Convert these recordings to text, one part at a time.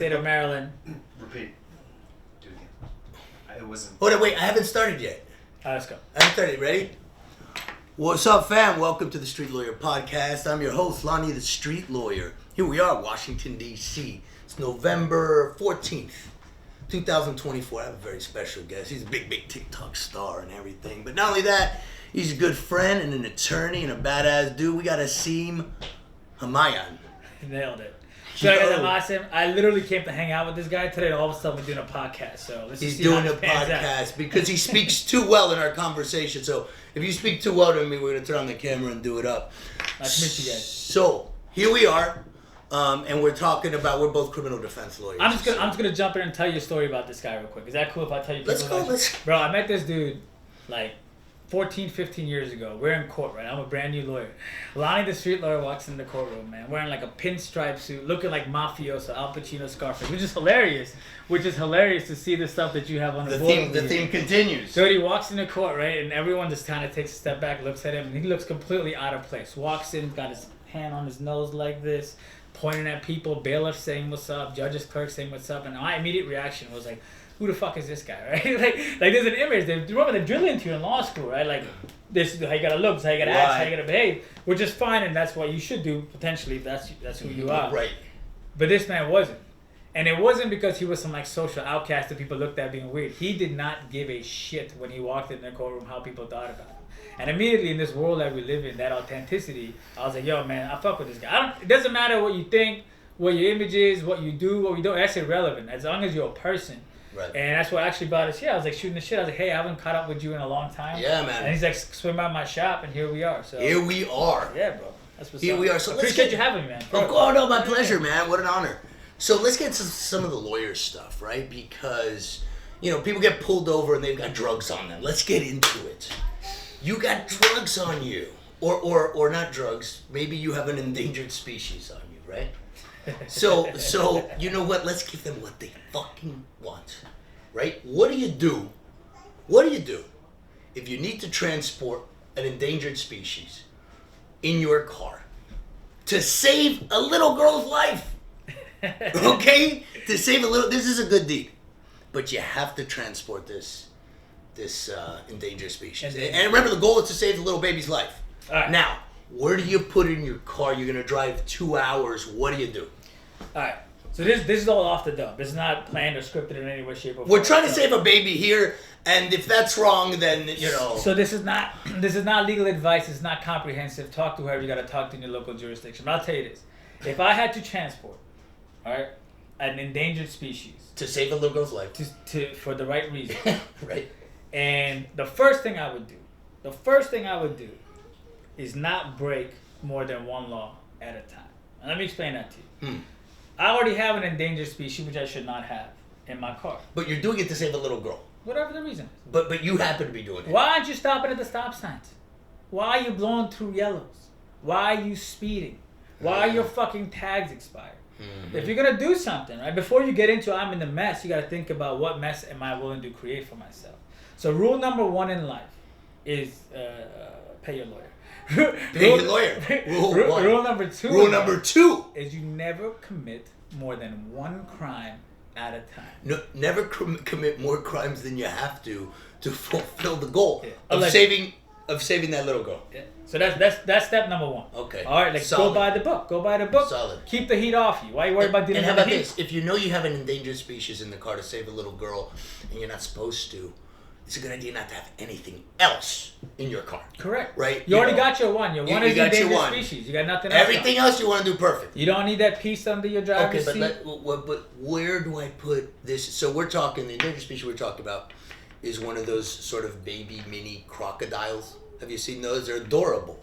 State of Maryland. Repeat. Do it again. It wasn't. Hold on, wait. I haven't started yet. All right, let's go. I haven't started. Ready? What's up, fam? Welcome to the Street Lawyer Podcast. I'm your host, Lonny, the Street Lawyer. Here we are, Washington, D.C. It's November 14th, 2024. I have a very special guest. He's a big TikTok star and everything. But not only that, he's a good friend and an attorney and a badass dude. We got Asim Hamayan. Nailed it. So I got Asim. I literally came to hang out with this guy today, and all of a sudden we're doing a podcast. So let's He's see doing how a this pans out. podcast because he speaks too well in our conversation. So if you speak too well to me, we're going to turn on the camera and do it up. Nice to meet you guys. So here we are, and we're talking about, we're both criminal defense lawyers. I'm just gonna jump in and tell you a story about this guy real quick. Is that cool if I tell you? Let's go. Bro, I met this dude like 14, 15 years ago. We're in court, right? I'm a brand new lawyer. Lonny, the street lawyer, walks in the courtroom, man, wearing like a pinstripe suit, looking like mafioso, Al Pacino, Scarface, which is hilarious. To see the stuff that you have on the board. The theme continues. So he walks into court, right, and everyone just kind of takes a step back, looks at him, and he looks completely out of place. Walks in, got his hand on his nose like this, pointing at people, bailiff saying what's up, judge's clerk saying what's up, and my immediate reaction was like, who the fuck is this guy, right? like there's an image. They're drilling into you in law school, right? Like, this is how you gotta look, this is how you gotta act, how you gotta behave, which is fine, and that's what you should do, potentially, if that's who you are. Right. But this man wasn't. And it wasn't because he was some like social outcast that people looked at being weird. He did not give a shit when he walked in the courtroom how people thought about him. And immediately in this world that we live in, that authenticity, I was like, yo, man, I fuck with this guy. It doesn't matter what you think, what your image is, what you do, what we don't. That's irrelevant. As long as you're a person. Right. And that's what actually brought us here. I was like shooting the shit. I was like, hey, I haven't caught up with you in a long time. Yeah, man. And he's like, swim by my shop, and here we are. So Here we are. yeah, bro. That's what's Here up. we are. So Appreciate you having me, man. Oh, no, my pleasure, man. What an honor. So let's get to some of the lawyer stuff, right? Because, you know, people get pulled over and they've got drugs on them. Let's get into it. You got drugs on you. Or not drugs. Maybe you have an endangered species on you, right? So you know what? Let's give them what they fucking want, right? What do you do if you need to transport an endangered species in your car to save a little girl's life? Okay? To save a little, this is a good deed. But you have to transport this endangered species. And remember, the goal is to save the little baby's life. All right. Now, where do you put it in your car? You're going to drive 2 hours. What do you do? All right. So this is all off the dome. This is not planned or scripted in any way, shape, or form. We're trying to save a baby here, and if that's wrong, then, you know. So this is not legal advice. It's not comprehensive. Talk to whoever you got to talk to in your local jurisdiction. But I'll tell you this. If I had to transport, all right, an endangered species To save a little girl's life. to for the right reason, Right. and the first thing I would do is not break more than one law at a time. And let me explain that to you. I already have an endangered species, which I should not have in my car. But you're doing it to save a little girl. Whatever the reason. But you happen to be doing it. Why aren't you stopping at the stop signs? Why are you blowing through yellows? Why are you speeding? Why are your fucking tags expired? Mm-hmm. If you're going to do something, right, before you get into I'm in the mess, you got to think about what mess am I willing to create for myself. So rule number 1 in life is pay your lawyer. Pay your lawyer. Rule number 2. Rule number 2 is you never commit more than one crime at a time. No, never commit more crimes than you have to fulfill the goal of Like, saving that little girl. Yeah. So that's step number 1. Okay. All right, like Solid. go buy the book. Go buy the book. Solid. Keep the heat off you. Why are you worried about dealing with with the the heat? heat? If you know you have an endangered species in the car to save a little girl and you're not supposed to, it's a good idea not to have anything else in your car. Correct. Right? You already got your one. Your one is endangered species. You got nothing else. Everything else you want to do perfect. You don't need that piece under your driver's seat. But where do I put this? So we're talking, the endangered species we're talking about is one of those sort of baby mini crocodiles. Have you seen those? They're adorable.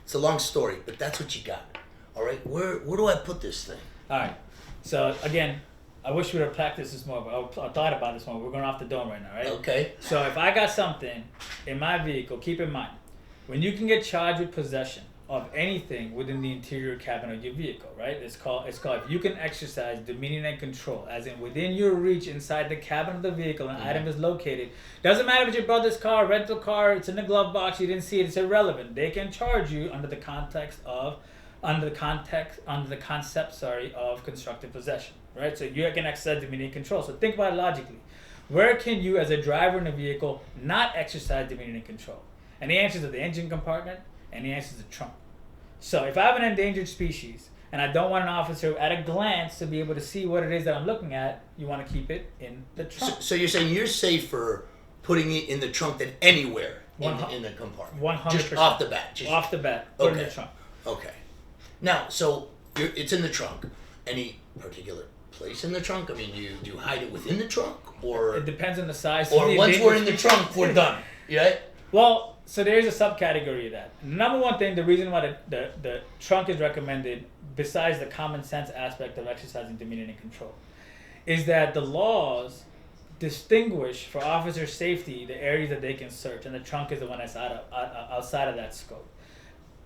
It's a long story, but that's what you got. All right, where do I put this thing? All right. So again, I wish we would have practiced this more, but I thought about this more. We're going off the dome right now, right? Okay. So if I got something in my vehicle, keep in mind, when you can get charged with possession of anything within the interior cabin of your vehicle, right? It's called if you can exercise dominion and control, as in within your reach inside the cabin of the vehicle, an item is located. Doesn't matter if it's your brother's car, rental car, it's in the glove box, you didn't see it, it's irrelevant. They can charge you under the context of under the concept of constructive possession, right? So you can exercise dominion and control. So think about it logically. Where can you, as a driver in a vehicle, not exercise dominion and control? And the answer is the engine compartment, and the answer is the trunk. So if I have an endangered species, and I don't want an officer at a glance to be able to see what it is that I'm looking at, you want to keep it in the trunk. So you're saying you're safer putting it in the trunk than anywhere in the compartment? 100%. Just off the bat? Off the bat, put it in the trunk. Okay. Now, so it's in the trunk. Any particular place in the trunk? I mean, do you hide it within the trunk? Or it depends on the size. Or once we're in the trunk, we're done. Yeah? Well, so there's a subcategory of that. Number one thing, the reason why the trunk is recommended, besides the common sense aspect of exercising dominion and control, is that the laws distinguish for officer safety the areas that they can search, and the trunk is the one that's outside of that scope.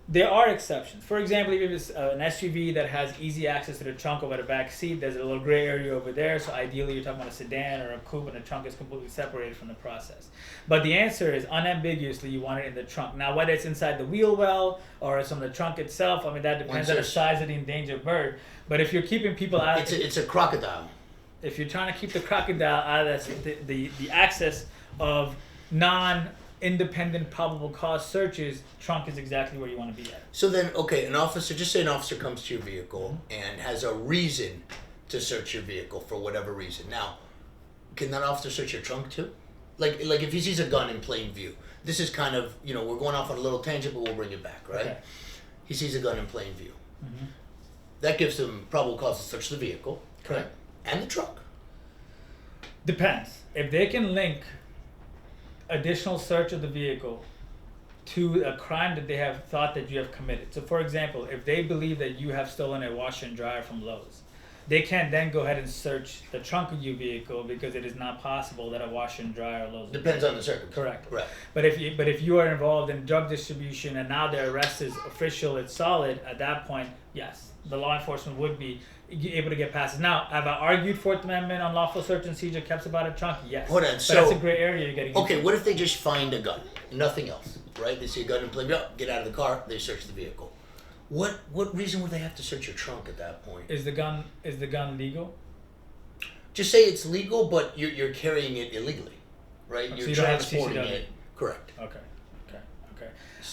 There are exceptions. For example, if it's an SUV that has easy access to the trunk over the back seat, there's a little gray area over there. So ideally, you're talking about a sedan or a coupe, and the trunk is completely separated from the process. But the answer is unambiguously, you want it in the trunk. Now, whether it's inside the wheel well or it's on the trunk itself, I mean, that depends on the size of the endangered bird. But if you're keeping people out, it's a crocodile. If you're trying to keep the crocodile out of the access of non-independent probable cause searches, trunk is exactly where you want to be at. So then, okay, just say an officer comes to your vehicle and has a reason to search your vehicle for whatever reason. Now, can that officer search your trunk too? Like if he sees a gun in plain view. This is kind of, we're going off on a little tangent, but we'll bring it back, right? Okay. He sees a gun in plain view. Mm-hmm. That gives him probable cause to search the vehicle. Correct. And the trunk. Depends. If they can link additional search of the vehicle to a crime that they have thought that you have committed. So for example, if they believe that you have stolen a washer and dryer from Lowe's, they can't then go ahead and search the trunk of your vehicle because it is not possible that a washer and dryer or Lowe's. Depends on the circumstance. Correct. Right. But if you are involved in drug distribution and now their arrest is official, it's solid, at that point, yes, the law enforcement would be able to get past it. Now, have I argued Fourth Amendment unlawful search and seizure kept about a trunk? Yes. Hold on, but that's a gray area you're getting Okay, into. what if they just find a gun? Nothing else, right? They see a gun in plain view, get out of the car, they search the vehicle. What reason would they have to search your trunk at that point? Is the gun legal? Just say it's legal, but you're carrying it illegally, right? You're so transporting it. Correct. Okay.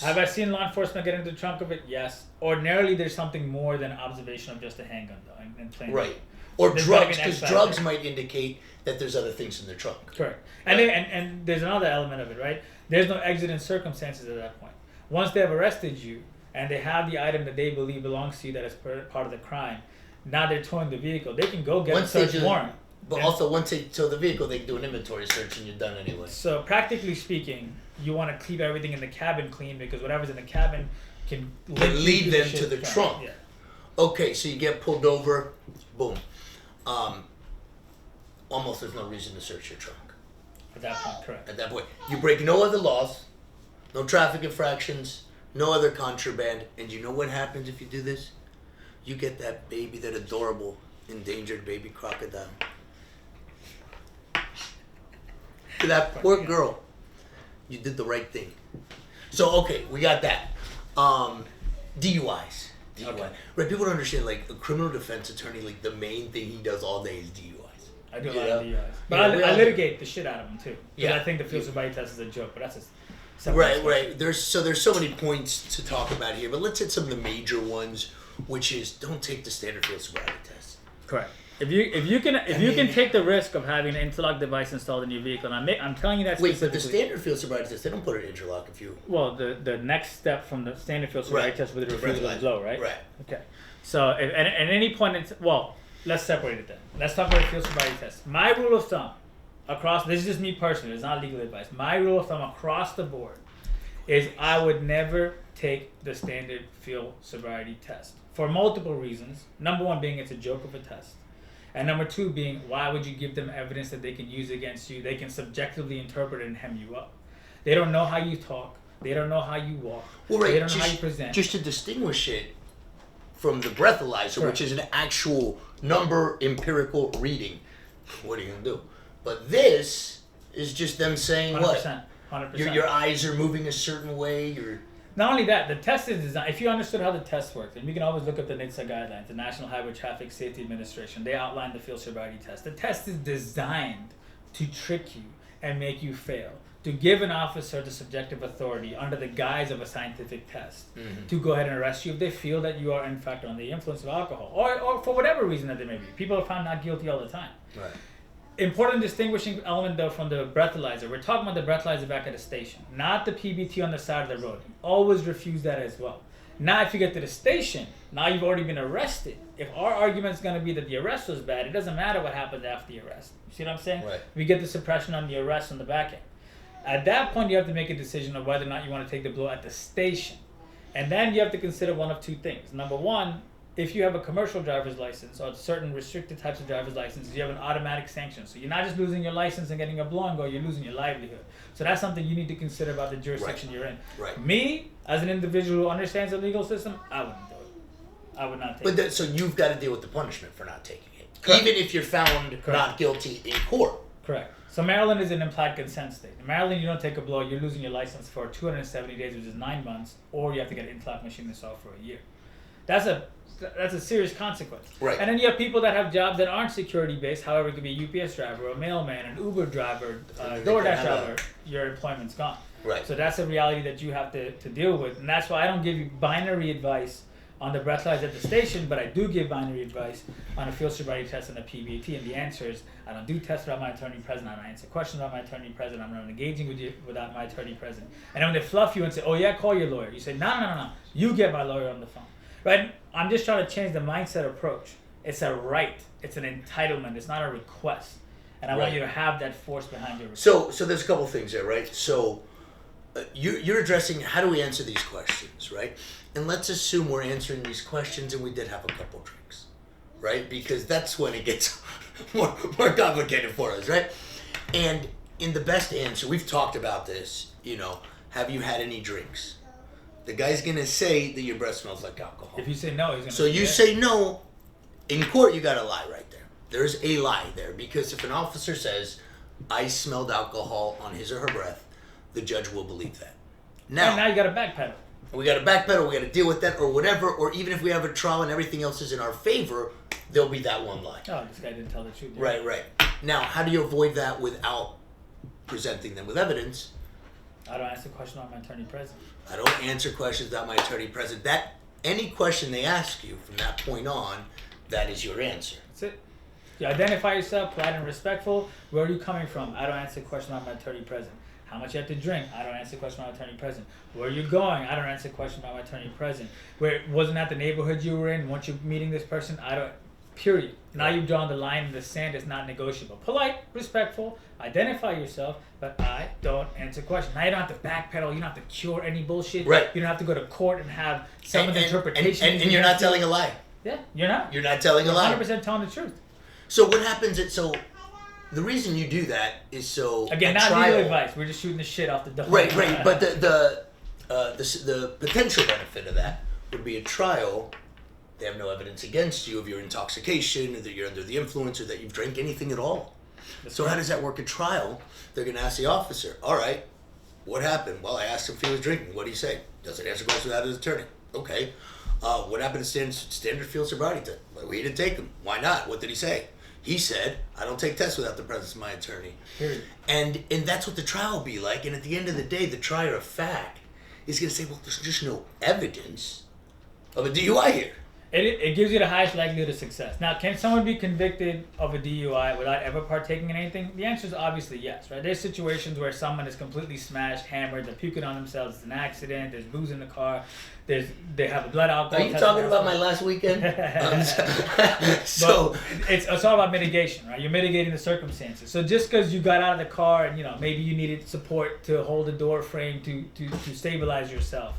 Have I seen law enforcement get into the trunk of it? Yes. Ordinarily, there's something more than observation of just a handgun, though, in plain view. Right. Or drugs, because drugs might indicate that there's other things in the trunk. Correct. And and there's another element of it, right? There's no exigent circumstances at that point. Once they have arrested you and they have the item that they believe belongs to you that is part of the crime, now they're towing the vehicle. They can go get a search warrant. But also, once they tow the vehicle, they can do an inventory search and you're done anyway. So practically speaking, you want to keep everything in the cabin clean because whatever's in the cabin can lead them to the trunk. Yeah. Okay, so you get pulled over, boom. Almost there's no reason to search your trunk. At that point, correct. At that point. You break no other laws, no traffic infractions, no other contraband, and you know what happens if you do this? You get that baby, that adorable, endangered baby crocodile. To that poor girl. You did the right thing. So, okay, we got that. DUIs. Okay. Right, people don't understand, like, a criminal defense attorney, like, the main thing he does all day is DUIs. I do a lot of DUIs. But I litigate the shit out of them, too. Because I think the field sobriety test is a joke, but that's a separate Right. There's so many points to talk about here, but let's hit some of the major ones, which is don't take the standard field sobriety test. Correct. If you can take the risk of having an interlock device installed in your vehicle, and I'm telling you that specifically. Wait, but the standard field sobriety test, they don't put an interlock if you. Well, the next step from the standard field sobriety test with the refusal is low, right? Right. Okay. So at any point, let's separate it then. Let's talk about the field sobriety test. My rule of thumb, this is just me personally, it's not legal advice. My rule of thumb across the board is I would never take the standard field sobriety test for multiple reasons. Number one being it's a joke of a test. And number two being, why would you give them evidence that they can use against you? They can subjectively interpret it and hem you up. They don't know how you talk. They don't know how you walk. Well, right. They don't know how you present. Just to distinguish it from the breathalyzer, Correct. which is an actual number empirical reading. What are you going to do? But this is just them saying 100%, what? 100%. Your eyes are moving a certain way. Not only that, the test is designed. If you understood how the test works, and you can always look up the NHTSA guidelines, the National Highway Traffic Safety Administration. They outline the field sobriety test. The test is designed to trick you and make you fail, to give an officer the subjective authority under the guise of a scientific test to go ahead and arrest you if they feel that you are in fact under the influence of alcohol, or for whatever reason that they may be. People are found not guilty all the time. Right. Important distinguishing element though from the breathalyzer. We're talking about the breathalyzer back at the station, not the PBT on the side of the road. Always refuse that as well. Now if you get to the station, now you've already been arrested. If our argument is going to be that the arrest was bad, it doesn't matter what happened after the arrest. You see what I'm saying? Right. We get the suppression on the arrest on the back end. At that point, you have to make a decision of whether or not you want to take the blow at the station. And then you have to consider one of two things. Number one, if you have a commercial driver's license or certain restricted types of driver's licenses, you have an automatic sanction. So you're not just losing your license and getting a blow and go, you're losing your livelihood. So that's something you need to consider about the jurisdiction you're in. Right. Me, as an individual who understands the legal system, I wouldn't do it. I would not take it. So you've got to deal with the punishment for not taking it. Correct. Even if you're found not guilty in court. Correct. So Maryland is an implied consent state. In Maryland, you don't take a blow, you're losing your license for 270 days, which is 9 months, or you have to get an in-flat machine installed for a year. That's a serious consequence. Right. And then you have people that have jobs that aren't security-based. However, it could be a UPS driver, a mailman, an Uber driver, DoorDash driver. Your employment's gone. Right. So that's a reality that you have to deal with. And that's why I don't give you binary advice on the breathalyzer at the station, but I do give binary advice on a field sobriety test and a PBT. And the answer is, I don't do tests without my attorney present. I don't answer questions without my attorney present. I'm not engaging with you without my attorney present. And then when they fluff you and say, oh yeah, call your lawyer. You say, no. You get my lawyer on the phone. Right? I'm just trying to change the mindset approach. It's a right. It's an entitlement. It's not a request. And I want you to have that force behind your request. So there's a couple things there, right? So you're addressing how do we answer these questions, right? And let's assume we're answering these questions and we did have a couple drinks, right? Because that's when it gets more complicated for us, right? And in the best answer, we've talked about this, have you had any drinks? The guy's going to say that your breath smells like alcohol. If you say no, he's going to So you say no, in court you got a lie right there. There's a lie there, because if an officer says, I smelled alcohol on his or her breath, the judge will believe that. Now you got to backpedal. We got to backpedal, we got to deal with that or whatever, or even if we have a trial and everything else is in our favor, there'll be that one lie. Oh, this guy didn't tell the truth. Yeah. Right. Now, how do you avoid that without presenting them with evidence? I don't answer questions without my attorney present. I don't answer questions without my attorney present. That any question they ask you from that point on, that is your answer. That's it. You identify yourself, polite and respectful. Where are you coming from? I don't answer questions without my attorney present. How much you have to drink? I don't answer questions without my attorney present. Where are you going? I don't answer questions without my attorney present. Where wasn't that the neighborhood you were in? Once you're meeting this person, I don't. Period. Now you've drawn the line in the sand. It's not negotiable. Polite, respectful, identify yourself, but I don't answer questions. Now you don't have to backpedal. You don't have to cure any bullshit. Right. You don't have to go to court and have someone's interpretation. And you're not telling a lie. Yeah, you're not. You're not telling a lie. 100% telling the truth. So what happens the reason you do that is so again, not legal advice. We're just shooting the shit off the dome. Right. But the potential benefit of that would be a trial. They have no evidence against you of your intoxication, or that you're under the influence, or that you've drank anything at all. So how does that work at trial? They're going to ask the officer, all right, what happened? Well, I asked him if he was drinking. What did he say? Doesn't answer questions without his attorney. Okay. What happened to standard field sobriety test? Well, he didn't take them. Why not? What did he say? He said, I don't take tests without the presence of my attorney. Period. And that's what the trial will be like. And at the end of the day, the trier of fact is going to say, well, there's just no evidence of a DUI here. It gives you the highest likelihood of success. Now, can someone be convicted of a DUI without ever partaking in anything? The answer is obviously yes, right? There's situations where someone is completely smashed, hammered, they're puking on themselves, it's an accident, there's booze in the car, they have a blood alcohol. Are you talking about my last weekend? So it's all about mitigation, right? You're mitigating the circumstances. So just because you got out of the car and maybe you needed support to hold the door frame to stabilize yourself.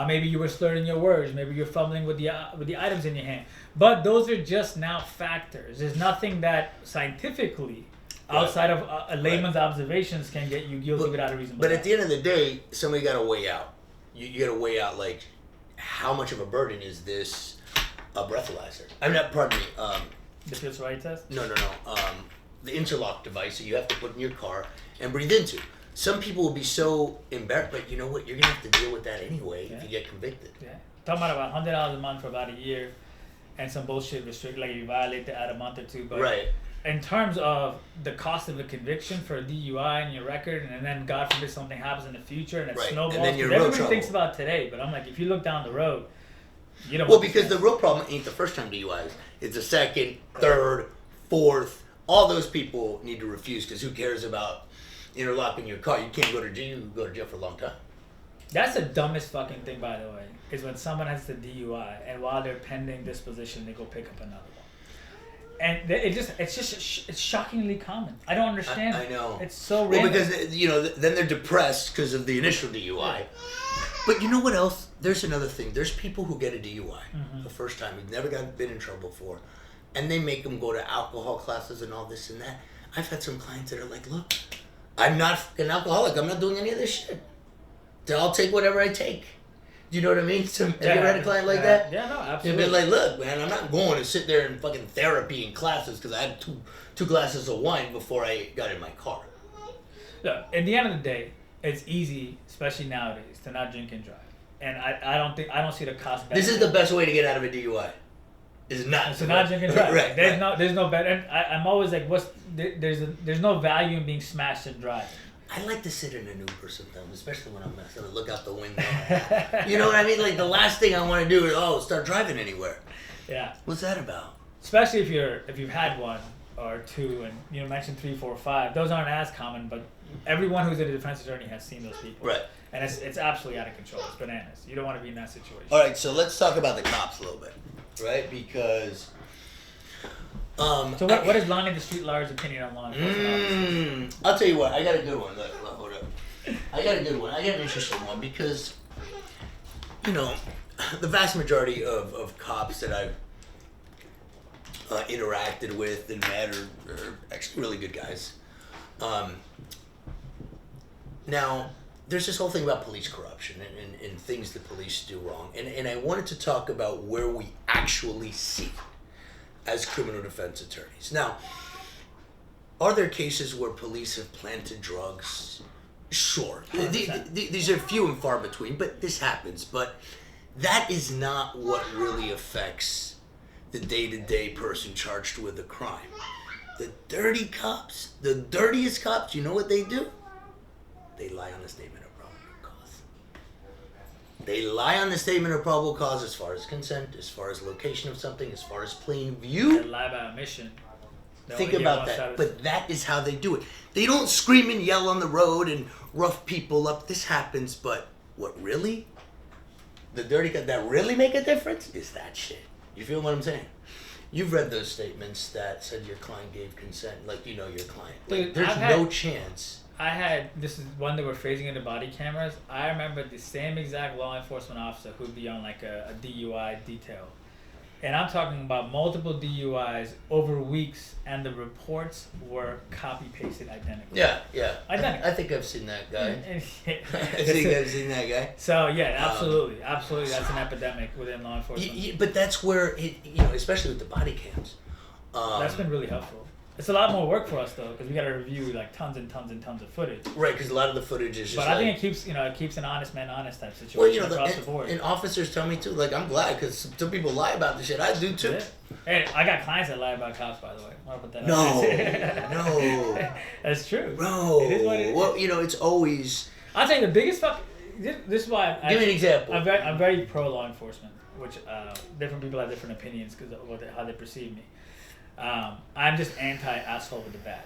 Maybe you were slurring your words. Maybe you're fumbling with the items in your hand. But those are just now factors. There's nothing that scientifically, outside of a layman's observations, can get you guilty without a reasonable doubt. But at the end of the day, somebody got to weigh out. You got to weigh out, like, how much of a burden is this breathalyzer? Pardon me. The field sobriety test? No. The interlock device that you have to put in your car and breathe into. some people will be so embarrassed, but you know what? You're gonna have to deal with that anyway if Yeah. you get convicted. Yeah. Talking about $100 a month for about a year, and some bullshit restrict like you violate it at a month or two. But Right. in terms of the cost of a conviction for a DUI and your record, and then God forbid something happens in the future and it Right. And snowballs. then you're in Because real everybody trouble. thinks about today, but I'm like, if you look down the road, you don't. Well, want because this the real problem ain't the first time DUIs. It's the second, third, fourth. All those people need to refuse because who cares about interlocking your car? You can't go to jail. You go to jail for a long time. That's the dumbest fucking thing, by the way, is when someone has the DUI and while they're pending disposition, they go pick up another one. And it's shockingly common. I don't understand. I know. It's so Well, random. because then they're depressed because of the initial DUI. But you know what else? There's another thing. There's people who get a DUI the first time, who've never been in trouble before, and they make them go to alcohol classes and all this and that. I've had some clients that are like, look, I'm not an alcoholic. I'm not doing any of this shit. I'll take whatever I take. Do you know what I mean? So, have you ever had a client like that? Yeah, no, They've absolutely. been like, look, man, I'm not going to sit there in fucking therapy and classes because I had two glasses of wine before I got in my car. Look, at the end of the day, it's easy, especially nowadays, to not drink and drive. And I don't see the cost benefit. This is the best way to get out of a DUI. Is not to not drink and drive. Right. There's no better. And I'm always like, there's no value in being smashed and driving. I like to sit in an Uber sometimes, especially when I'm gonna look out the window. You know what I mean? Like the last thing I want to do is start driving anywhere. Yeah. What's that about? Especially if you've had one or two, and you mentioned 3, 4, 5. Those aren't as common, but everyone who's a defense attorney has seen those people. Right. And it's absolutely out of control. It's bananas. You don't want to be in that situation. All right, so let's talk about the cops a little bit, right? Because. So what is Lonny the Street Lawyer's opinion on law enforcement officers? I'll tell you what. I got a good one. Look, hold up. I got a good one. I got an interesting one because, the vast majority of cops that I've interacted with and met are actually really good guys. Now, there's this whole thing about police corruption and things the police do wrong. And I wanted to talk about where we actually see it as criminal defense attorneys. Now, are there cases where police have planted drugs? Sure. These are few and far between, but this happens. But that is not what really affects the day-to-day person charged with a crime. The dirty cops, the dirtiest cops, you know what they do? They lie on the statement of probable cause. They lie on the statement of probable cause as far as consent, as far as location of something, as far as plain view. They lie by omission. They Think only get about one side that. of But that is how they do it. They don't scream and yell on the road and rough people up. This happens, but what really? The dirty guys that really make a difference is that shit. You feel what I'm saying? You've read those statements that said your client gave consent, like you know your client. Like, Dude, there's no chance. This is one that we're phasing into body cameras. I remember the same exact law enforcement officer who'd be on like a DUI detail. And I'm talking about multiple DUIs over weeks, and the reports were copy-pasted identical. Yeah. Identical. I think I've seen that guy. I think So, I've seen that guy. so yeah, absolutely, that's an epidemic within law enforcement. But that's where it, especially with the body cams. That's been really helpful. It's a lot more work for us though, because we got to review like tons and tons and tons of footage. Right, because a lot of the footage is just. But I think it keeps an honest man honest type situation across the board. And officers tell me too. Like I'm glad because some people lie about the shit. I do too. Yeah. Hey, I got clients that lie about cops, by the way. I want to put that No. That's true. Bro. It is what it is. Well, it's always. I'll tell you the biggest fuck. This is why. Give me an example. I'm very pro law enforcement, which different people have different opinions because of how they perceive me. I'm just anti-asshole with a badge.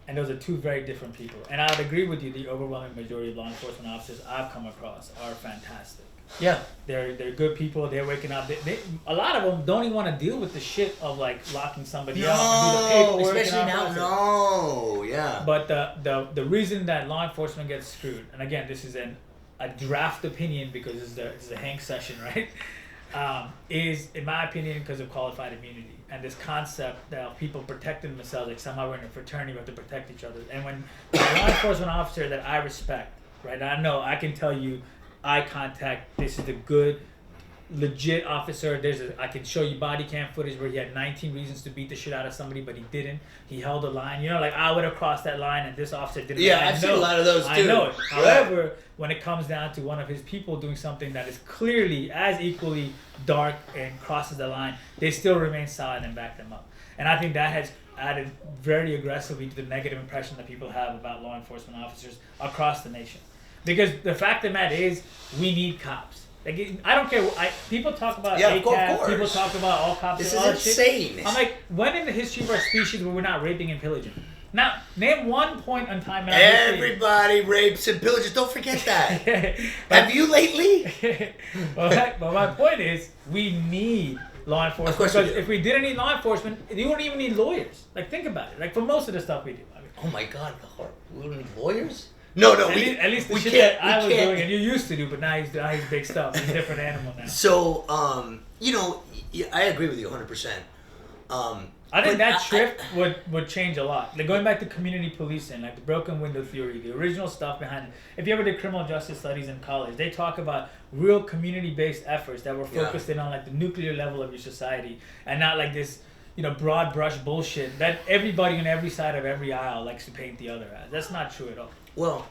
And those are two very different people. And I would agree with you, the overwhelming majority of law enforcement officers I've come across are fantastic. Yeah. They're good people. They're waking up. A lot of them don't even want to deal with the shit of like locking somebody up and do the paperwork. Especially now. No. Yeah. But the reason that law enforcement gets screwed, and again, this is a draft opinion because it's the Hank session, right? Is, in my opinion, because of qualified immunity and this concept that people protecting themselves, like somehow we're in a fraternity, we have to protect each other. And when a law enforcement officer that I respect, right, I know I can tell you, eye contact, this is a good legit officer. I can show you body cam footage where he had 19 reasons to beat the shit out of somebody, but he didn't. He held a line. Like I would have crossed that line, and this officer didn't. Yeah, I've seen a lot of those too. I know it. However, when it comes down to one of his people doing something that is clearly as equally dark and crosses the line, they still remain silent and back them up. And I think that has added very aggressively to the negative impression that people have about law enforcement officers across the nation. Because the fact of the matter is, we need cops. Like, I don't care. People talk about ACAB, people talk about all cops. This and is all insane. Shit. I'm like, when in the history of our species where we're not raping and pillaging? Now, name one point in time in our Everybody rapes and pillages. Don't forget that. Have you lately? But my point is, we need law enforcement. Of course, because if we didn't need law enforcement, you wouldn't even need lawyers. Like, think about it. Like, for most of the stuff we do. Oh my God, we don't need lawyers? No, at least the shit that I was doing and you used to do, but now he's big stuff. He's a different animal now. So, I agree with you 100%. I think that shift would change a lot. Like going back to community policing, like the broken window theory, the original stuff behind it. If you ever did criminal justice studies in college, they talk about real community-based efforts that were focused in on like the nuclear level of your society and not like this, broad brush bullshit that everybody on every side of every aisle likes to paint the other as. That's not true at all. Well,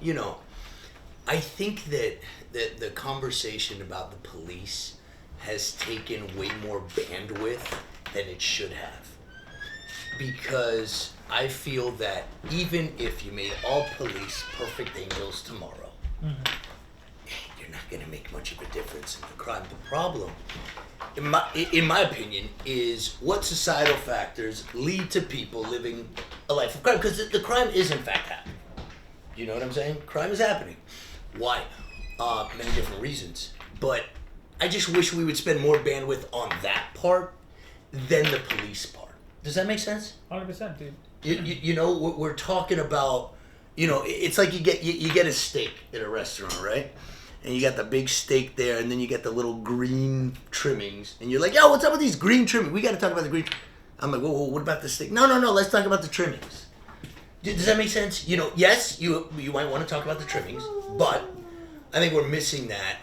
I think that the conversation about the police has taken way more bandwidth than it should have. Because I feel that even if you made all police perfect angels tomorrow, you're not going to make much of a difference in the crime. The problem, in my opinion, is what societal factors lead to people living a life of crime. Because the crime is in fact happening. You know what I'm saying? Crime is happening. Why? Many different reasons. But I just wish we would spend more bandwidth on that part than the police part. Does that make sense? 100%, dude. We're talking about, it's like you get a steak at a restaurant, right? And you got the big steak there, and then you get the little green trimmings, and you're like, yo, what's up with these green trimmings? We got to talk about the green. I'm like, whoa, what about the steak? No, let's talk about the trimmings. Does that make sense? Yes, you might want to talk about the trimmings, but I think we're missing that.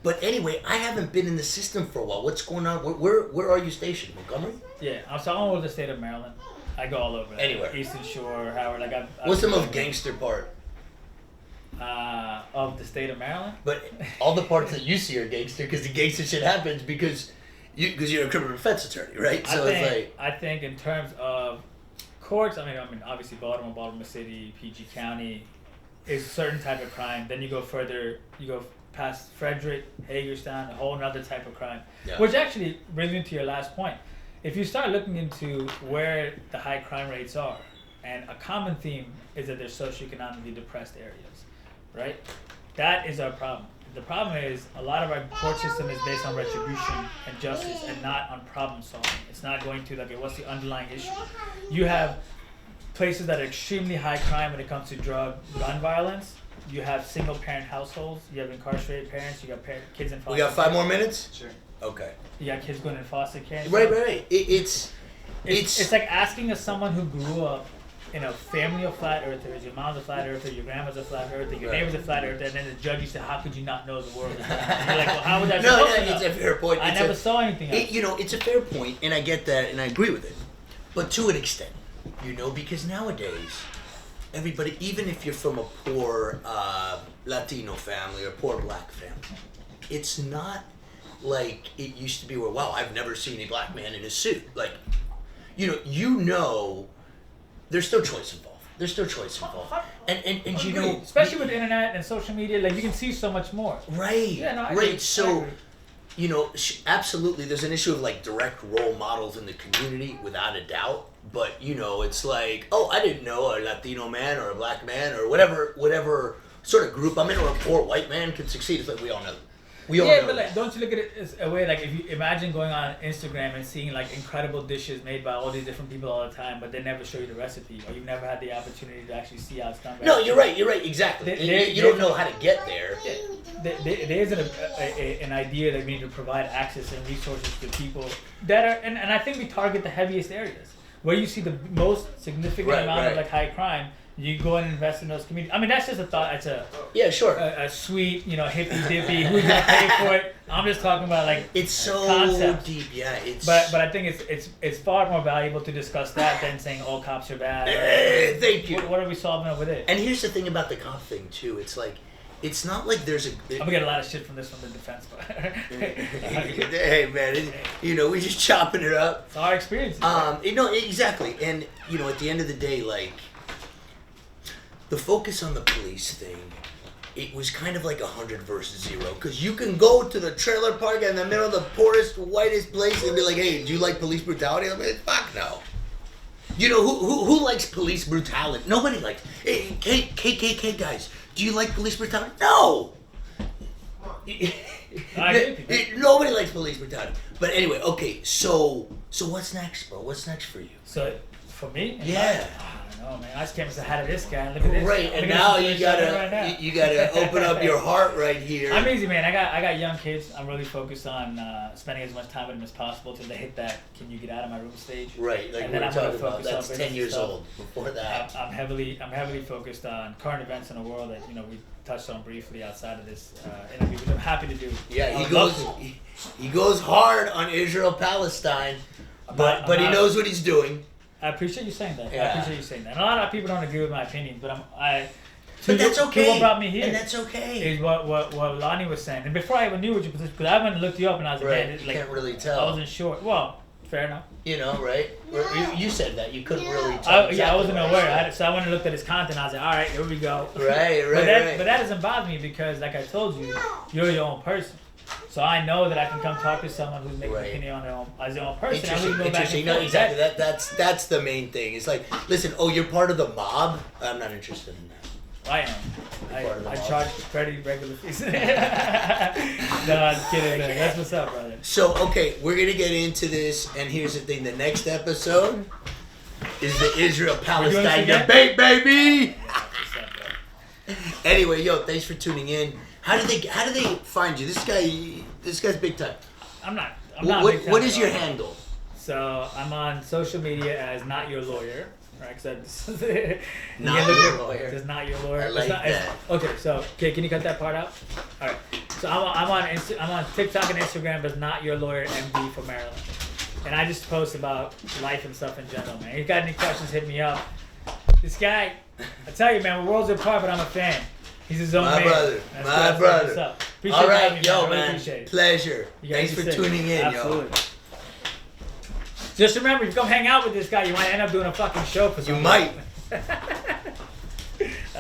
But anyway, I haven't been in the system for a while. What's going on? Where are you stationed? Montgomery? Yeah, I'm all over the state of Maryland. I go all over. Anywhere. Eastern Shore, Howard. What's the most gangster part? Of the state of Maryland? But all the parts that you see are gangster because the gangster shit happens because you're a criminal defense attorney, right? So I think in terms of courts, I mean obviously Baltimore City, PG County is a certain type of crime. Then you go further, you go past Frederick, Hagerstown, a whole other type of crime. Yeah. Which actually brings me to your last point. If you start looking into where the high crime rates are, and a common theme is that they're socioeconomically depressed areas, right? That is our problem. The problem is a lot of our court system is based on retribution and justice and not on problem solving. It's not going to what's the underlying issue. You have places that are extremely high crime when it comes to gun violence. You have single parent households. You have incarcerated parents. You got kids in foster care. We got 5 more minutes? Sure. Okay. You got kids going in foster care. Right. It's like asking someone who grew up in a family of flat earthers. Your mom's a flat earther, your grandma's a flat earther, your neighbor's a flat earther, and then the judge used to, how could you not know the world is flat? You're like, well, how would I know? It's a fair point. I never saw anything else. It's a fair point, and I get that, and I agree with it. But to an extent, because nowadays, everybody, even if you're from a poor Latino family or poor black family, it's not like it used to be where, wow, I've never seen a black man in a suit. Like, there's still choice involved. And especially with the internet and social media, like you can see so much more. Right. Yeah, no, I right. agree. So, absolutely, there's an issue of like direct role models in the community, without a doubt. But it's like, oh, I didn't know a Latino man or a black man or whatever sort of group I'm in, or a poor white man could succeed. It's like we all know. But like, don't you look at it as a way, like if you imagine going on Instagram and seeing like incredible dishes made by all these different people all the time, but they never show you the recipe, or you've never had the opportunity to actually see how it's done. No, you're right, exactly. You don't know how to get there. There is an idea that we need to provide access and resources to people that are, and I think we target the heaviest areas where you see the most significant amount of like high crime. You go and invest in those communities. I mean, that's just a thought. It's Yeah, sure. a sweet, hippy dippy. Who's gonna pay for it? I'm just talking about like It's so concepts. deep. Yeah, it's. But I think it's far more valuable to discuss that than saying all cops are bad. Thank you. What are we solving over there? And here's the thing about the cop thing too. It's like, it's not like there's a. I'm gonna get a lot of shit from this from the defense, but Hey man, we just chopping it up. it's our experience. Exactly, and at the end of the day, like, the focus on the police thing, it was kind of like 100 versus 0, because you can go to the trailer park in the middle of the poorest, whitest place and be like, hey, do you like police brutality? I'm like, fuck no. Who likes police brutality? Nobody likes. Hey, KKK guys, do you like police brutality? No. Nobody likes police brutality. But anyway, okay, so what's next, bro? What's next for you? So for me, Yeah. I don't know, man. I just came ahead of this guy. Look at this. Right, and Look now at you this right now. gotta you gotta open up your heart right here. I'm easy, man. I got young kids. I'm really focused on spending as much time with them as possible till they hit that "can you get out of my room" stage. Right, like And we then were I'm gonna talking about. focus on That's business 10 years stuff. old. Before that, I'm heavily focused on current events in the world that we touched on briefly outside of this interview, which I'm happy to do. yeah, I would love to. he goes hard on Israel Palestine, but he not- knows what he's doing. I appreciate you saying that. Yeah. I appreciate you saying that. And a lot of people don't agree with my opinion, but But that's okay. What brought me here And that's okay. is what Lonny was saying. And before I even knew what your position, because I went and looked you up and I was like, Right, man, you like, can't really I tell. wasn't sure. Well, fair enough. Right? You said that. You couldn't really tell. I wasn't what aware. So I went and looked at his content. I was like, all right, here we go. Right. But that doesn't bother me because, like I told you, you're your own person. So I know that I can come talk to someone who's making an opinion on as their own person. And we can go back and forth. Exactly. That's the main thing. It's like, listen, you're part of the mob. I'm not interested in that. I am. Part of the I mob. charge pretty regular fees. No, I'm kidding, man. That's what's up, brother. So, okay, we're going to get into this, and here's the thing. The next episode is the Israel-Palestine again? debate, baby! What's up, bro? Anyway, thanks for tuning in. How do they find you? This guy's big time. I'm not. What is your handle? So I'm on social media as Not Your Lawyer, right? Because Not Your Lawyer. It's Not Your Lawyer. I like that. Okay, can you cut that part out? All right. So I'm on TikTok and Instagram as Not Your Lawyer MD for Maryland, and I just post about life and stuff in general, man. If you got any questions, hit me up. This guy, I tell you, man, we're worlds apart, but I'm a fan. He's his own man. Brother. That's My what's brother. up. Appreciate All right, having me, yo, I really man. appreciate it. Pleasure. You guys Thanks are for sick. tuning in, Absolutely. Just remember, if you come hang out with this guy, you might end up doing a fucking show for You someone. might.